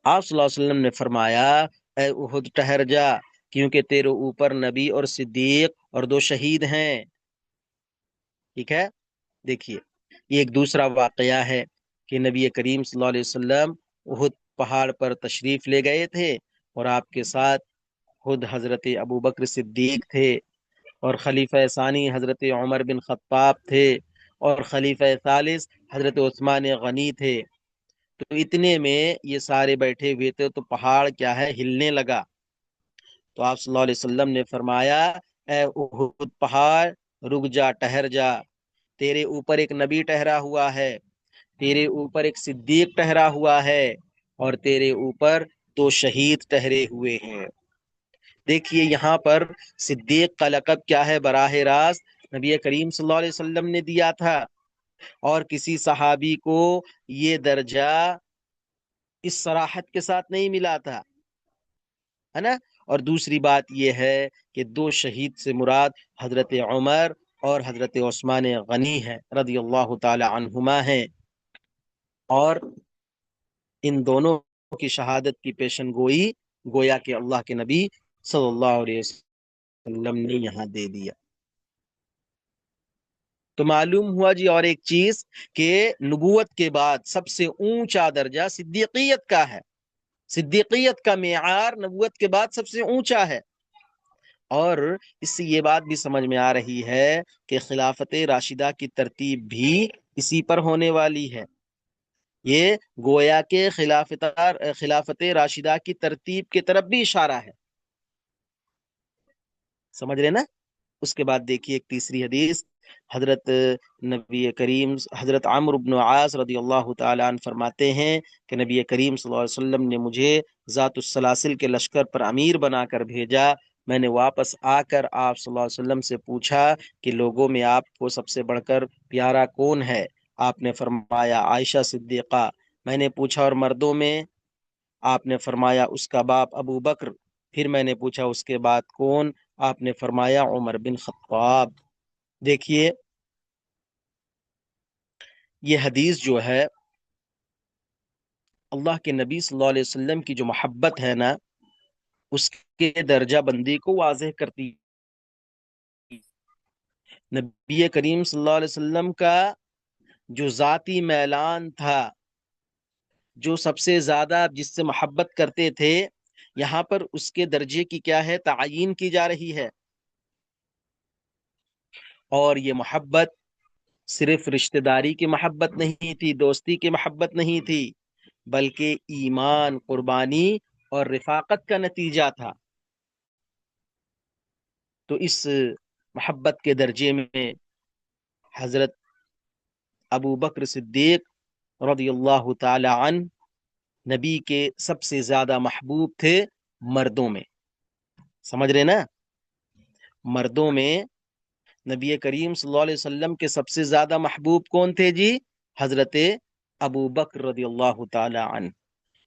آپ صلی اللہ علیہ وسلم نے فرمایا اے احد ٹھہر جا، کیونکہ تیرے اوپر نبی اور صدیق اور 2 شہید ہیں۔ ٹھیک ہے؟ دیکھیے یہ ایک دوسرا واقعہ ہے کہ نبی کریم صلی اللہ علیہ وسلم احد پہاڑ پر تشریف لے گئے تھے، اور آپ کے ساتھ خود حضرت ابو بکر صدیق تھے، اور خلیفہ ثانی حضرت عمر بن خطاب تھے، اور خلیفہ ثالث حضرت عثمان غنی تھے۔ تو اتنے میں یہ سارے بیٹھے ہوئے تھے تو پہاڑ کیا ہے ہلنے لگا۔ تو آپ صلی اللہ علیہ وسلم نے فرمایا اے احد پہاڑ رک جا، ٹھہر جا، تیرے اوپر ایک نبی ٹھہرا ہوا ہے، تیرے اوپر ایک صدیق ٹھہرا ہوا ہے، اور تیرے اوپر 2 شہید ٹھہرے ہوئے ہیں۔ دیکھیے یہاں پر صدیق کا لقب کیا ہے براہ راست نبی کریم صلی اللہ علیہ وسلم نے دیا تھا، اور کسی صحابی کو یہ درجہ اس صراحت کے ساتھ نہیں ملا تھا، ہے نا۔ اور دوسری بات یہ ہے کہ دو شہید سے مراد حضرت عمر اور حضرت عثمان غنی ہے رضی اللہ تعالی عنہما ہیں، اور ان دونوں کی شہادت کی پیشن گوئی گویا کہ اللہ کے نبی صلی اللہ علیہ وسلم نے یہاں دے دیا۔ تو معلوم ہوا جی اور ایک چیز کہ نبوت کے بعد سب سے اونچا درجہ صدیقیت کا ہے، صدیقیت کا معیار نبوت کے بعد سب سے اونچا ہے۔ اور اس سے یہ بات بھی سمجھ میں آ رہی ہے کہ خلافت راشدہ کی ترتیب بھی اسی پر ہونے والی ہے۔ یہ گویا کے خلافت راشدہ کی ترتیب کی طرف بھی اشارہ ہے، سمجھ رہے نا۔ اس کے بعد دیکھیے ایک تیسری حدیث، حضرت نبی کریم حضرت عمرو بن عاص رضی اللہ تعالیٰ عنہ فرماتے ہیں کہ نبی کریم صلی اللہ علیہ وسلم نے مجھے ذات السلاسل کے لشکر پر امیر بنا کر بھیجا۔ میں نے واپس آ کر آپ صلی اللہ علیہ وسلم سے پوچھا کہ لوگوں میں آپ کو سب سے بڑھ کر پیارا کون ہے؟ آپ نے فرمایا عائشہ صدیقہ۔ میں نے پوچھا اور مردوں میں؟ آپ نے فرمایا اس کا باپ ابو بکر۔ پھر میں نے پوچھا اس کے بعد کون؟ آپ نے فرمایا عمر بن خطاب۔ دیکھیے یہ حدیث جو ہے اللہ کے نبی صلی اللہ علیہ وسلم کی جو محبت ہے نا، اس کے درجہ بندی کو واضح کرتی۔ نبی کریم صلی اللہ علیہ وسلم کا جو ذاتی میلان تھا، جو سب سے زیادہ جس سے محبت کرتے تھے، یہاں پر اس کے درجے کی کیا ہے؟ تعیین کی جا رہی ہے۔ اور یہ محبت صرف رشتہ داری کی محبت نہیں تھی، دوستی کی محبت نہیں تھی، بلکہ ایمان، قربانی اور رفاقت کا نتیجہ تھا۔ تو اس محبت کے درجے میں حضرت ابو بکر صدیق رضی اللہ تعالی عنہ نبی کے سب سے زیادہ محبوب تھے مردوں میں، سمجھ رہے نا۔ مردوں میں نبی کریم صلی اللہ علیہ وسلم کے سب سے زیادہ محبوب کون تھے جی؟ حضرت ابو بکر رضی اللہ تعالی عنہ۔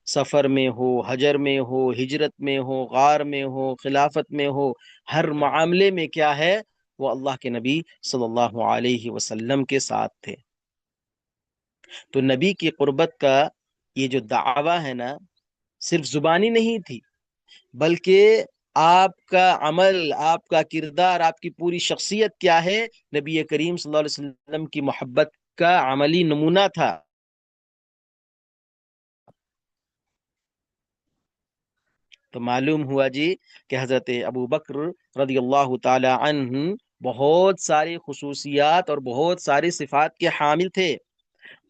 سفر میں ہو، حجر میں ہو، ہجرت میں ہو، غار میں ہو، خلافت میں ہو، ہر معاملے میں کیا ہے؟ وہ اللہ کے نبی صلی اللہ علیہ وسلم کے ساتھ تھے۔ تو نبی کی قربت کا یہ جو دعویٰ ہے نا، صرف زبانی نہیں تھی، بلکہ آپ کا عمل، آپ کا کردار، آپ کی پوری شخصیت کیا ہے؟ نبی کریم صلی اللہ علیہ وسلم کی محبت کا عملی نمونہ تھا۔ تو معلوم ہوا جی کہ حضرت ابو بکر رضی اللہ تعالی عنہ بہت ساری خصوصیات اور بہت ساری صفات کے حامل تھے،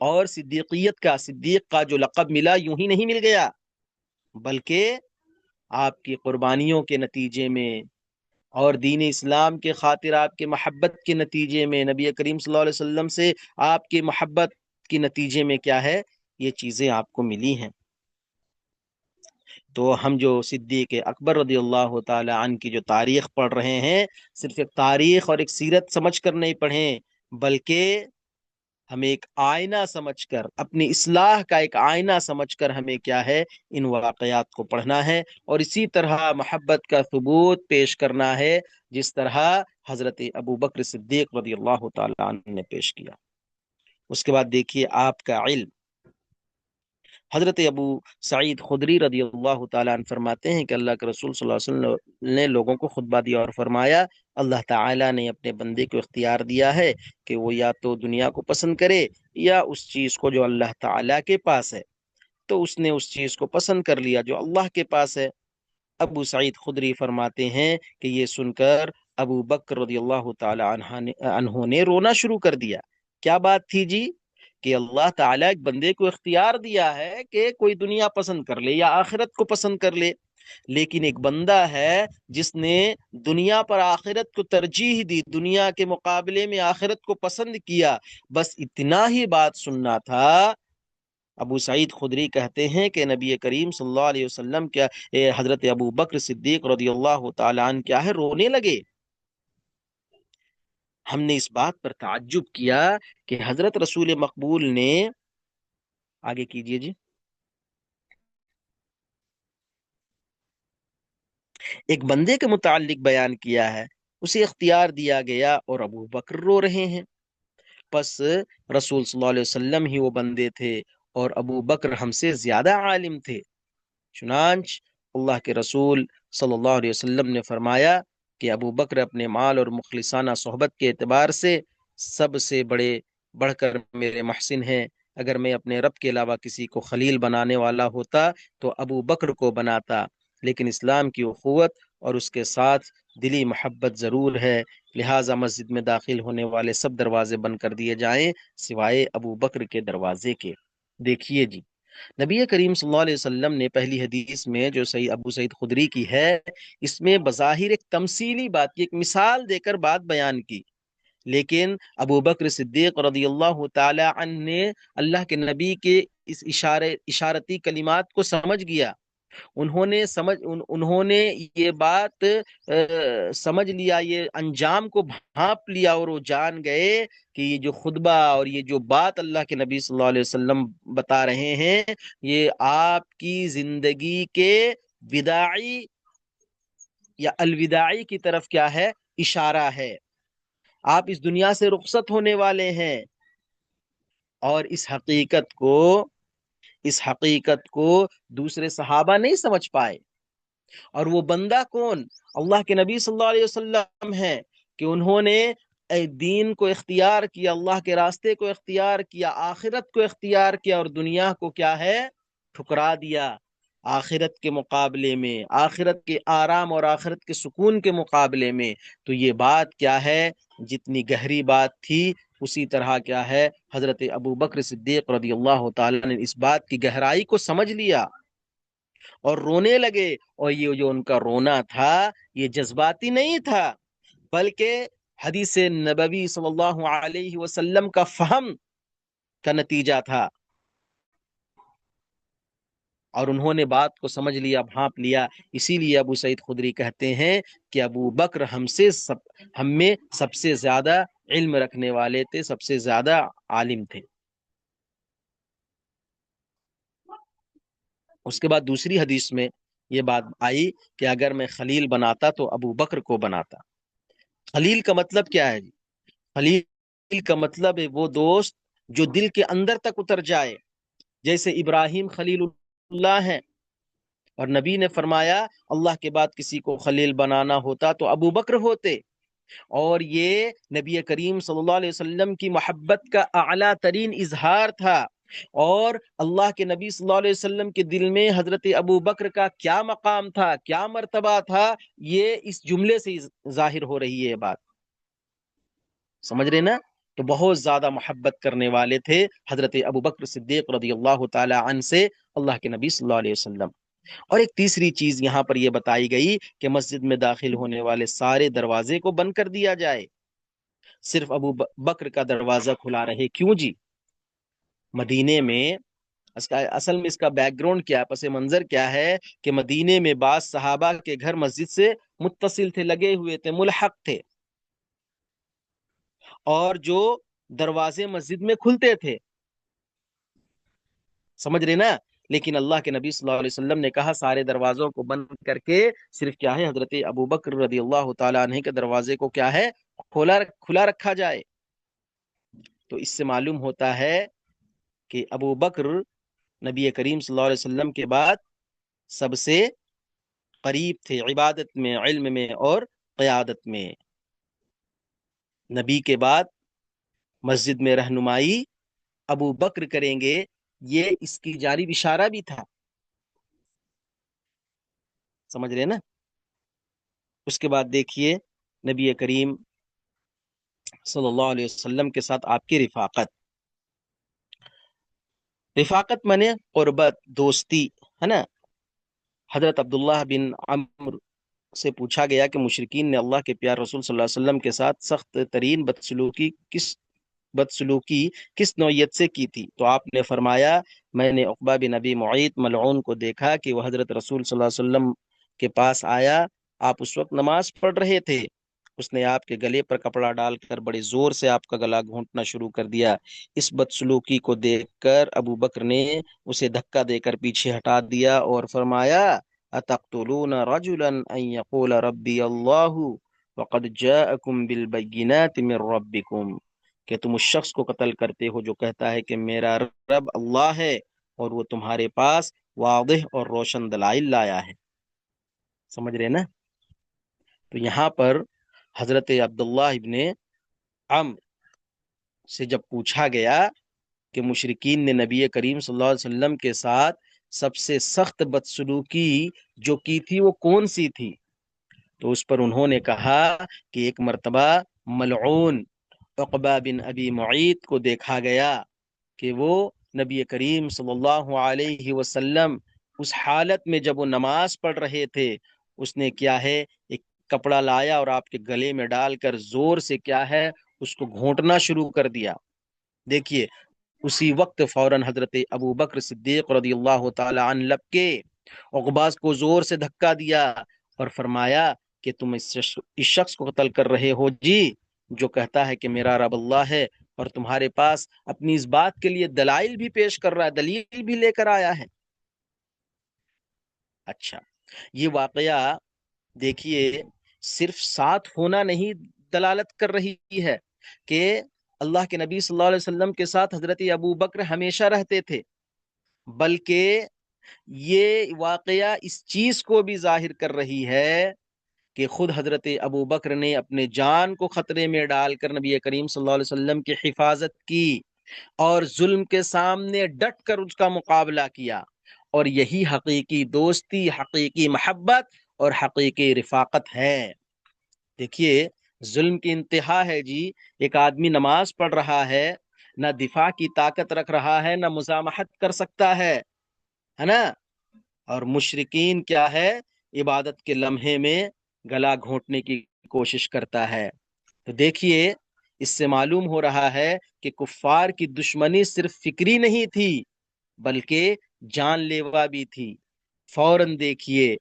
اور صدیق کا جو لقب ملا یوں ہی نہیں مل گیا، بلکہ آپ کی قربانیوں کے نتیجے میں اور دین اسلام کے خاطر آپ کے محبت کے نتیجے میں، نبی کریم صلی اللہ علیہ وسلم سے آپ کے محبت کے نتیجے میں کیا ہے؟ یہ چیزیں آپ کو ملی ہیں۔ تو ہم جو صدیق اکبر رضی اللہ تعالی عنہ کی جو تاریخ پڑھ رہے ہیں، صرف ایک تاریخ اور ایک سیرت سمجھ کر نہیں پڑھیں، بلکہ ہمیں ایک آئینہ سمجھ کر، اپنی اصلاح کا ایک آئینہ سمجھ کر ہمیں کیا ہے؟ ان واقعات کو پڑھنا ہے، اور اسی طرح محبت کا ثبوت پیش کرنا ہے جس طرح حضرت ابو بکر صدیق رضی اللہ تعالی عنہ نے پیش کیا۔ اس کے بعد دیکھیے آپ کا علم، حضرت ابو سعید خدری رضی اللہ تعالیٰ عنہ فرماتے ہیں کہ اللہ کے رسول صلی اللہ علیہ وسلم نے لوگوں کو خطبہ دیا اور فرمایا اللہ تعالیٰ نے اپنے بندے کو اختیار دیا ہے کہ وہ یا تو دنیا کو پسند کرے یا اس چیز کو جو اللہ تعالیٰ کے پاس ہے۔ تو اس نے اس چیز کو پسند کر لیا جو اللہ کے پاس ہے۔ ابو سعید خدری فرماتے ہیں کہ یہ سن کر ابو بکر رضی اللہ تعالیٰ عنہ نے رونا شروع کر دیا۔ کیا بات تھی جی؟ کہ اللہ تعالیٰ ایک بندے کو اختیار دیا ہے کہ کوئی دنیا پسند کر لے یا آخرت کو پسند کر لے، لیکن ایک بندہ ہے جس نے دنیا پر آخرت کو ترجیح دی، دنیا کے مقابلے میں آخرت کو پسند کیا، بس اتنا ہی بات سننا تھا۔ ابو سعید خدری کہتے ہیں کہ نبی کریم صلی اللہ علیہ وسلم کیا حضرت ابو بکر صدیق رضی اللہ تعالیٰ عنہ کیا ہے؟ رونے لگے۔ ہم نے اس بات پر تعجب کیا کہ حضرت رسول مقبول نے، آگے کیجئے جی، ایک بندے کے متعلق بیان کیا ہے، اسے اختیار دیا گیا اور ابو بکر رو رہے ہیں۔ پس رسول صلی اللہ علیہ وسلم ہی وہ بندے تھے اور ابو بکر ہم سے زیادہ عالم تھے۔ چنانچہ اللہ کے رسول صلی اللہ علیہ وسلم نے فرمایا کہ ابو بکر اپنے مال اور مخلصانہ صحبت کے اعتبار سے سب سے بڑھ کر میرے محسن ہیں۔ اگر میں اپنے رب کے علاوہ کسی کو خلیل بنانے والا ہوتا تو ابو بکر کو بناتا، لیکن اسلام کی اخوت اور اس کے ساتھ دلی محبت ضرور ہے، لہٰذا مسجد میں داخل ہونے والے سب دروازے بند کر دیے جائیں سوائے ابو بکر کے دروازے کے۔ دیکھیے جی، نبی کریم صلی اللہ علیہ وسلم نے پہلی حدیث میں جو ابو سعید خدری کی ہے، اس میں بظاہر ایک تمثیلی بات کی، ایک مثال دے کر بات بیان کی، لیکن ابو بکر صدیق رضی اللہ تعالی عنہ نے اللہ کے نبی کے اس اشارتی کلمات کو سمجھ گیا۔ انہوں نے یہ بات سمجھ لیا، یہ انجام کو بھانپ لیا، اور وہ جان گئے کہ یہ جو خطبہ اور یہ جو بات اللہ کے نبی صلی اللہ علیہ وسلم بتا رہے ہیں، یہ آپ کی زندگی کے وداعی یا الوداعی کی طرف کیا ہے؟ اشارہ ہے۔ آپ اس دنیا سے رخصت ہونے والے ہیں، اور اس حقیقت کو دوسرے صحابہ نہیں سمجھ پائے۔ اور وہ بندہ کون؟ اللہ کے نبی صلی اللہ علیہ وسلم ہے کہ انہوں نے دین کو اختیار کیا، اللہ کے راستے کو اختیار کیا، آخرت کو اختیار کیا، اور دنیا کو کیا ہے؟ ٹھکرا دیا۔ آخرت کے مقابلے میں، آخرت کے آرام اور آخرت کے سکون کے مقابلے میں، تو یہ بات کیا ہے؟ جتنی گہری بات تھی اسی طرح کیا ہے، حضرت ابو بکر صدیق رضی اللہ تعالی نے اس بات کی گہرائی کو سمجھ لیا اور رونے لگے۔ اور یہ جو ان کا رونا تھا، یہ جذباتی نہیں تھا، بلکہ حدیث نبوی صلی اللہ علیہ وسلم کا فہم کا نتیجہ تھا، اور انہوں نے بات کو سمجھ لیا، بھانپ لیا۔ اسی لیے ابو سعید خدری کہتے ہیں کہ ابو بکر ہم میں سب سے زیادہ علم رکھنے والے تھے، سب سے زیادہ عالم تھے۔ اس کے بعد دوسری حدیث میں یہ بات آئی کہ اگر میں خلیل بناتا تو ابو بکر کو بناتا۔ خلیل کا مطلب کیا ہے؟ خلیل کا مطلب ہے وہ دوست جو دل کے اندر تک اتر جائے، جیسے ابراہیم خلیل اللہ ہے، اور نبی نے فرمایا اللہ کے بعد کسی کو خلیل بنانا ہوتا تو ابو بکر ہوتے، اور یہ نبی کریم صلی اللہ علیہ وسلم کی محبت کا اعلیٰ ترین اظہار تھا۔ اور اللہ کے نبی صلی اللہ علیہ وسلم کے دل میں حضرت ابو بکر کا کیا مقام تھا، کیا مرتبہ تھا، یہ اس جملے سے ظاہر ہو رہی ہے بات، سمجھ رہے نا؟ تو بہت زیادہ محبت کرنے والے تھے حضرت ابو بکر صدیق رضی اللہ تعالی عنہ سے اللہ کے نبی صلی اللہ علیہ وسلم۔ اور ایک تیسری چیز یہاں پر یہ بتائی گئی کہ مسجد میں داخل ہونے والے سارے دروازے کو بند کر دیا جائے، صرف ابو بکر کا دروازہ کھلا رہے۔ کیوں جی؟ مدینے میں اصل میں اس کا بیک گراؤنڈ کیا، پس منظر کیا ہے کہ مدینے میں بعض صحابہ کے گھر مسجد سے متصل تھے، لگے ہوئے تھے، ملحق تھے، اور جو دروازے مسجد میں کھلتے تھے، سمجھ رہے نا؟ لیکن اللہ کے نبی صلی اللہ علیہ وسلم نے کہا سارے دروازوں کو بند کر کے صرف کیا ہے، حضرت ابو بکر رضی اللہ تعالیٰ عنہ کے دروازے کو کیا ہے، کھلا رکھا جائے۔ تو اس سے معلوم ہوتا ہے کہ ابو بکر نبی کریم صلی اللہ علیہ وسلم کے بعد سب سے قریب تھے، عبادت میں، علم میں اور قیادت میں۔ نبی کے بعد مسجد میں رہنمائی ابو بکر کریں گے، یہ اس کی جانب اشارہ بھی تھا، سمجھ رہے نا؟ اس کے بعد دیکھیے نبی کریم صلی اللہ علیہ وسلم کے ساتھ آپ کی رفاقت منے قربت، دوستی، ہے نا؟ حضرت عبداللہ بن عمرو سے پوچھا گیا کہ مشرکین نے اللہ کے پیار رسول صلی اللہ علیہ وسلم کے ساتھ سخت ترین بدسلوکی کس نوعیت سے کی تھی؟ تو آپ نے فرمایا میں نے عقبہ بن ابی معیط ملعون کو دیکھا کہ وہ حضرت رسول صلی اللہ علیہ وسلم کے پاس آیا، آپ اس وقت نماز پڑھ رہے تھے، اس نے آپ کے گلے پر کپڑا ڈال کر بڑے زور سے آپ کا گلا گھونٹنا شروع کر دیا۔ اس بدسلوکی کو دیکھ کر ابو بکر نے اسے دھکا دے کر پیچھے ہٹا دیا اور فرمایا اتقتلون رجلا ان يقول ربی اللہ وقد جاءکم بالبینات من ربکم، کہ تم اس شخص کو قتل کرتے ہو جو کہتا ہے کہ میرا رب اللہ ہے اور وہ تمہارے پاس واضح اور روشن دلائل لایا ہے۔ سمجھ رہے نا؟ تو یہاں پر حضرت عبداللہ ابن عمرو سے جب پوچھا گیا کہ مشرکین نے نبی کریم صلی اللہ علیہ وسلم کے ساتھ سب سے سخت بدسلوکی جو کی تھی وہ کون سی تھی، تو اس پر انہوں نے کہا کہ ایک مرتبہ ملعون عقبہ بن ابی معیط کو دیکھا گیا کہ وہ نبی کریم صلی اللہ علیہ وسلم اس حالت میں جب وہ نماز پڑھ رہے تھے، اس نے کیا ہے ایک کپڑا لایا اور آپ کے گلے میں ڈال کر زور سے کیا ہے اس کو گھونٹنا شروع کر دیا۔ دیکھیے اسی وقت فوراً حضرت ابو بکر صدیق رضی اللہ تعالی عنہ لپکے، عقبہ کو زور سے دھکا دیا اور فرمایا کہ تم اس شخص کو قتل کر رہے ہو جی، جو کہتا ہے کہ میرا رب اللہ ہے اور تمہارے پاس اپنی اس بات کے لیے دلائل بھی پیش کر رہا ہے، دلیل بھی لے کر آیا ہے۔ اچھا، یہ واقعہ دیکھیے صرف ساتھ ہونا نہیں دلالت کر رہی ہے کہ اللہ کے نبی صلی اللہ علیہ وسلم کے ساتھ حضرت ابو بکر ہمیشہ رہتے تھے، بلکہ یہ واقعہ اس چیز کو بھی ظاہر کر رہی ہے کہ خود حضرت ابو بکر نے اپنے جان کو خطرے میں ڈال کر نبی کریم صلی اللہ علیہ وسلم کی حفاظت کی اور ظلم کے سامنے ڈٹ کر اس کا مقابلہ کیا، اور یہی حقیقی دوستی، حقیقی محبت اور حقیقی رفاقت ہے۔ دیکھیے ظلم کی انتہا ہے جی، ایک آدمی نماز پڑھ رہا ہے، نہ دفاع کی طاقت رکھ رہا ہے، نہ مزاحمت کر سکتا ہے نا، اور مشرکین کیا ہے عبادت کے لمحے میں گلا گھونٹنے کی کوشش کرتا ہے۔ تو دیکھیے اس سے معلوم ہو رہا ہے کہ کفار کی دشمنی صرف فکری نہیں تھی بلکہ جان لیوا بھی تھی۔ فوراً دیکھیے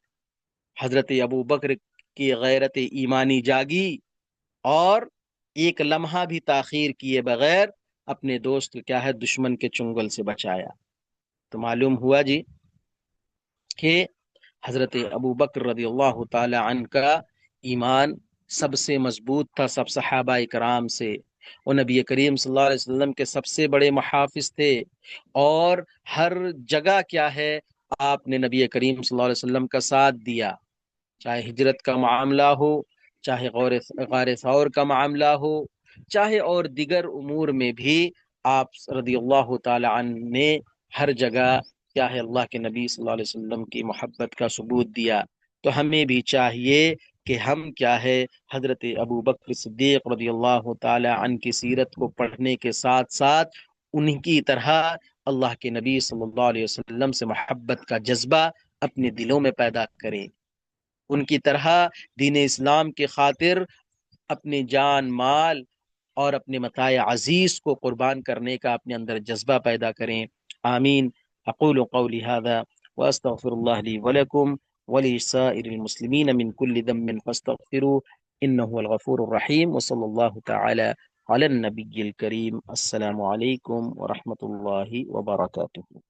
حضرت ابو بکر کی غیرت ایمانی جاگی اور ایک لمحہ بھی تاخیر کیے بغیر اپنے دوست کیا ہے دشمن کے چنگل سے بچایا۔ تو معلوم ہوا جی کہ حضرت ابو بکر رضی اللہ تعالی عنہ کا ایمان سب سے مضبوط تھا سب صحابہ کرام سے، وہ نبی کریم صلی اللہ علیہ وسلم کے سب سے بڑے محافظ تھے، اور ہر جگہ کیا ہے آپ نے نبی کریم صلی اللہ علیہ وسلم کا ساتھ دیا، چاہے ہجرت کا معاملہ ہو، چاہے غار ثور کا معاملہ ہو، چاہے اور دیگر امور میں بھی آپ رضی اللہ تعالی عنہ نے ہر جگہ کیا ہے اللہ کے نبی صلی اللہ علیہ وسلم کی محبت کا ثبوت دیا۔ تو ہمیں بھی چاہیے کہ ہم کیا ہے حضرت ابو بکر صدیق رضی اللہ تعالی عنہ کی سیرت کو پڑھنے کے ساتھ ساتھ ان کی طرح اللہ کے نبی صلی اللہ علیہ وسلم سے محبت کا جذبہ اپنے دلوں میں پیدا کریں، ان کی طرح دین اسلام کی خاطر اپنے جان مال اور اپنے متاع عزیز کو قربان کرنے کا اپنے اندر جذبہ پیدا کریں۔ آمین۔ اقول قولی هذا واستغفر الله لي ولكم ولسائر المسلمين من كل ذنب فاستغفروه انه هو الغفور الرحيم، وصلى الله تعالى على النبي الكريم۔ السلام عليكم ورحمة الله وبركاته۔